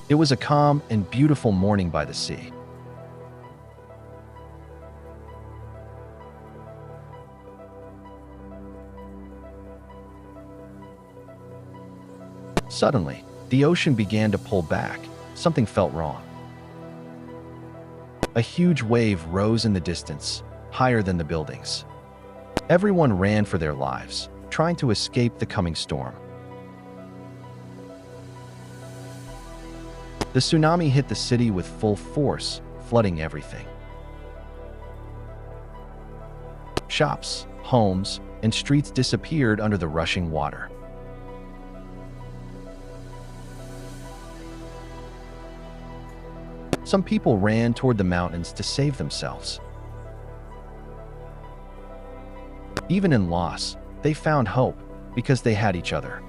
It was a calm and beautiful morning by the sea. Suddenly, the ocean began to pull back. Something felt wrong. A huge wave rose in the distance, higher than the buildings. Everyone ran for their lives, trying to escape the coming storm. The tsunami hit the city with full force, flooding everything. Shops, homes, and streets disappeared under the rushing water. Some people ran toward the mountains to save themselves. Even in loss, they found hope because they had each other.